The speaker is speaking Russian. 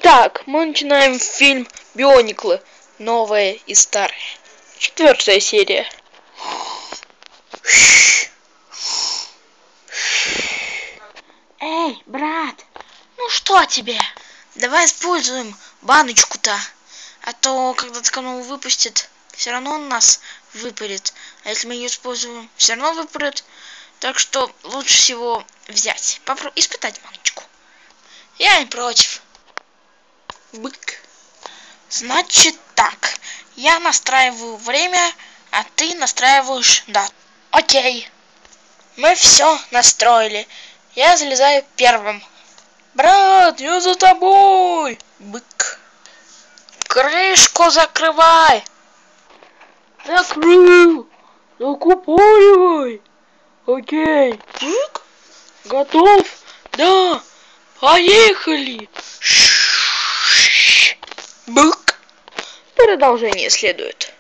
Так, мы начинаем фильм Биониклы. Новая и старая. 4-я серия. Эй, брат, ну что тебе? Давай используем баночку-то. А то, когда ткану выпустит, все равно он нас выпарит. А если мы ее используем, все равно выпарит. Так что лучше всего взять, испытать баночку. Я не против. Бык. Значит так, я настраиваю время, а ты настраиваешь дату. Окей. Мы все настроили. Я залезаю первым. Брат, я за тобой. Бык. Крышку закрывай. Закрыл. Закупоривай. Окей. Бык. Готов? Да. Поехали. Бык. Продолжение следует.